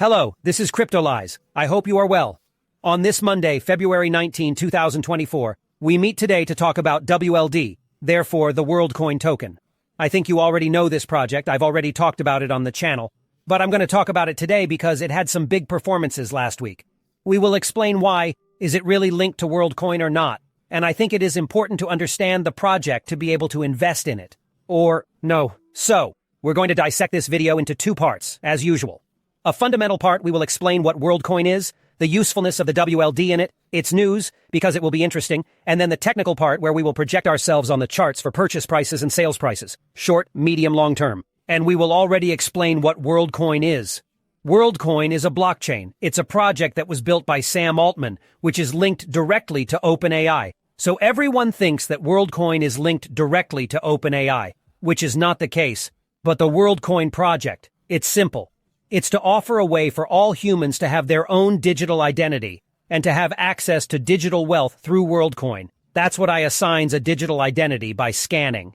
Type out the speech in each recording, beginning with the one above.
Hello, this is Cryptolyze. I hope you are well. On this Monday, February 19, 2024, we meet today to talk about WLD, therefore the WorldCoin token. I think you already know this project. I've already talked about it on the channel, but I'm going to talk about it today because it had some big performances last week. We will explain why. Is it really linked to WorldCoin or not? And I think it is important to understand the project to be able to invest in it. Or no. So, we're going to dissect this video into two parts, as usual. A fundamental part, we will explain what WorldCoin is, the usefulness of the WLD in it, its news, because it will be interesting, and then the technical part where we will project ourselves on the charts for purchase prices and sales prices, short, medium, long term. And we will already explain what WorldCoin is. WorldCoin is a blockchain. It's a project that was built by Sam Altman, which is linked directly to OpenAI. So everyone thinks that WorldCoin is linked directly to OpenAI, which is not the case. But the WorldCoin project, it's simple. It's to offer a way for all humans to have their own digital identity and to have access to digital wealth through WorldCoin. That's what I assigns a digital identity by scanning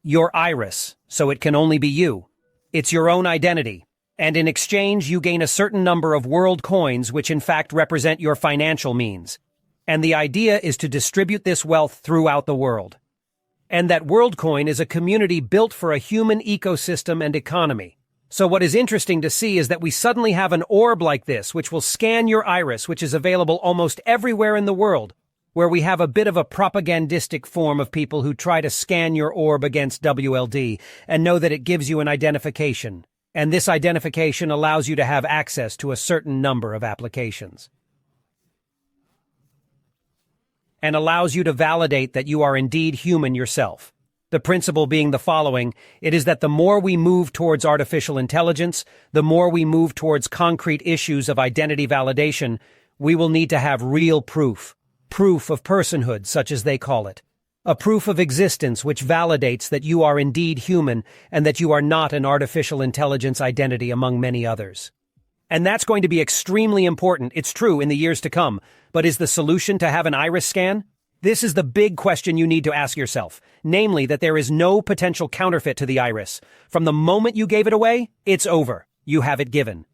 your iris, so it can only be you. It's your own identity. And in exchange, you gain a certain number of WorldCoins, which in fact represent your financial means. And the idea is to distribute this wealth throughout the world. And that WorldCoin is a community built for a human ecosystem and economy. So what is interesting to see is that we suddenly have an orb like this, which will scan your iris, which is available almost everywhere in the world, where we have a bit of a propagandistic form of people who try to scan your orb against WLD and know that it gives you an identification. And this identification allows you to have access to a certain number of applications. And allows you to validate that you are indeed human yourself. The principle being the following: it is that the more we move towards artificial intelligence, the more we move towards concrete issues of identity validation, we will need to have real proof of personhood, such as they call it. A proof of existence which validates that you are indeed human and that you are not an artificial intelligence identity among many others. And that's going to be extremely important, it's true, in the years to come. But is the solution to have an iris scan? This is the big question you need to ask yourself, namely that there is no potential counterfeit to the iris. From the moment you gave it away, it's over. You have it given.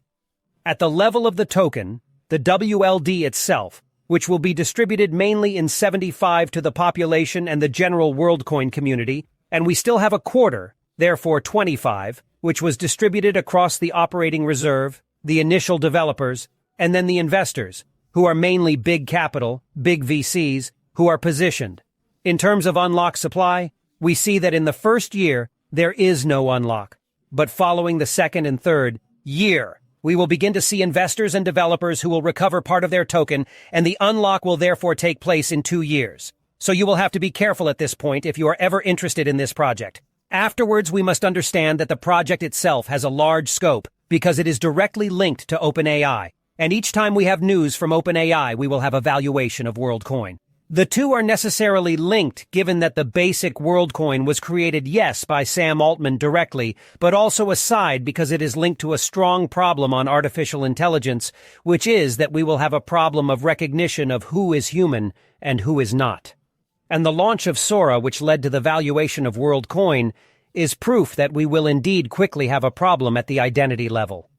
At the level of the token, the WLD itself, which will be distributed mainly in 75 to the population and the general WorldCoin community, and we still have a quarter, therefore 25, which was distributed across the operating reserve, the initial developers, and then the investors, who are mainly big capital, big VCs, who are positioned. In terms of unlock supply, we see that in the first year, there is no unlock. But following the second and third year, we will begin to see investors and developers who will recover part of their token, and the unlock will therefore take place in 2 years. So you will have to be careful at this point if you are ever interested in this project. Afterwards, we must understand that the project itself has a large scope because it is directly linked to OpenAI. And each time we have news from OpenAI, we will have a valuation of WorldCoin. The two are necessarily linked given that the basic WorldCoin was created, yes, by Sam Altman directly, but also aside because it is linked to a strong problem on artificial intelligence, which is that we will have a problem of recognition of who is human and who is not. And the launch of Sora, which led to the valuation of WorldCoin, is proof that we will indeed quickly have a problem at the identity level.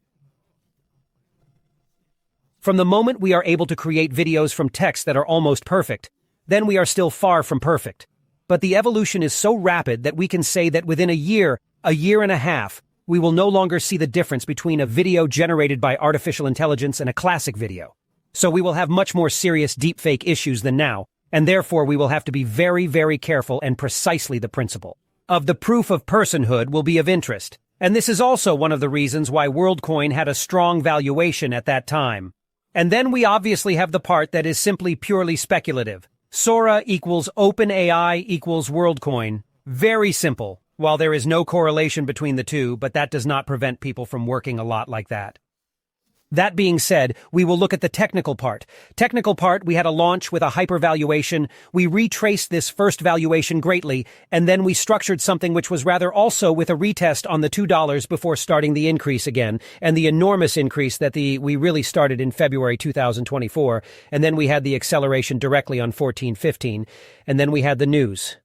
From the moment we are able to create videos from text that are almost perfect, then we are still far from perfect. But the evolution is so rapid that we can say that within a year and a half, we will no longer see the difference between a video generated by artificial intelligence and a classic video. So we will have much more serious deepfake issues than now, and therefore we will have to be very, very careful, and precisely the principle of the proof of personhood will be of interest. And this is also one of the reasons why WorldCoin had a strong valuation at that time. And then we obviously have the part that is simply purely speculative. Sora equals OpenAI equals WorldCoin. Very simple, while there is no correlation between the two, but that does not prevent people from working a lot like that. That being said, we will look at the technical part. We had a launch with a hypervaluation. We retraced this first valuation greatly, and then we structured something which was rather also with a retest on the $2 before starting the increase again, and the enormous increase that we really started in February 2024, and then we had the acceleration directly on 14.15, and then we had the news.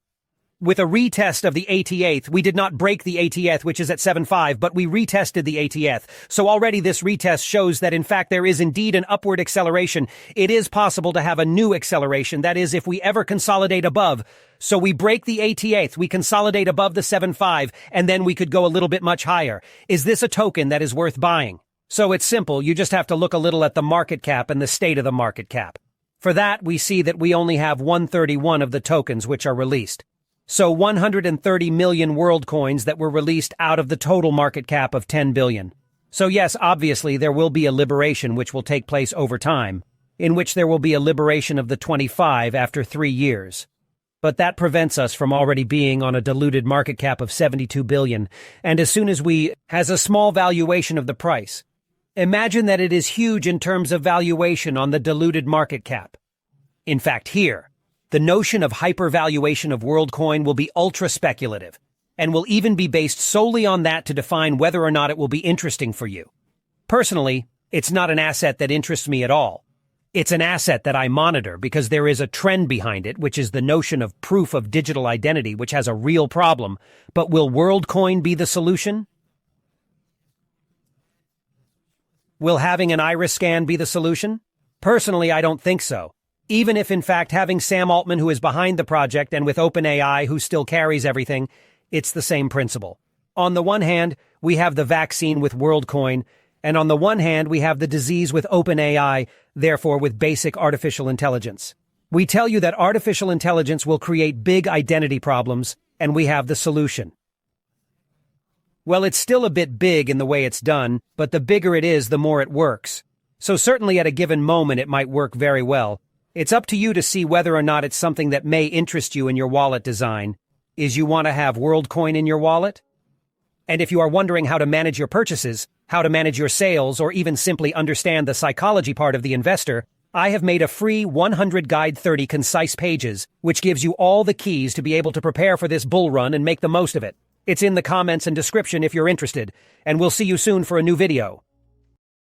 With a retest of the ATH, we did not break the ATH, which is at 7.5, but we retested the ATH. So already this retest shows that in fact there is indeed an upward acceleration. It is possible to have a new acceleration, that is, if we ever consolidate above. So we break the ATH, we consolidate above the 7.5, and then we could go a little bit much higher. Is this a token that is worth buying? So it's simple, you just have to look a little at the market cap and the state of the market cap. For that, we see that we only have 131 of the tokens which are released. So 130 million world coins that were released out of the total market cap of 10 billion. So yes, obviously there will be a liberation which will take place over time, in which there will be a liberation of the 25 after 3 years. But that prevents us from already being on a diluted market cap of 72 billion, and as soon as we has a small valuation of the price. Imagine that it is huge in terms of valuation on the diluted market cap. In fact, here, the notion of hypervaluation of WorldCoin will be ultra-speculative, and will even be based solely on that to define whether or not it will be interesting for you. Personally, it's not an asset that interests me at all. It's an asset that I monitor because there is a trend behind it, which is the notion of proof of digital identity, which has a real problem. But will WorldCoin be the solution? Will having an iris scan be the solution? Personally, I don't think so. Even if, in fact, having Sam Altman, who is behind the project, and with OpenAI, who still carries everything, it's the same principle. On the one hand, we have the vaccine with WorldCoin, and on the one hand, we have the disease with OpenAI, therefore with basic artificial intelligence. We tell you that artificial intelligence will create big identity problems, and we have the solution. Well, it's still a bit big in the way it's done, but the bigger it is, the more it works. So certainly at a given moment, it might work very well. It's up to you to see whether or not it's something that may interest you in your wallet design. Is you want to have WorldCoin in your wallet? And if you are wondering how to manage your purchases, how to manage your sales, or even simply understand the psychology part of the investor, I have made a free 100 Guide 30 concise pages, which gives you all the keys to be able to prepare for this bull run and make the most of it. It's in the comments and description if you're interested, and we'll see you soon for a new video.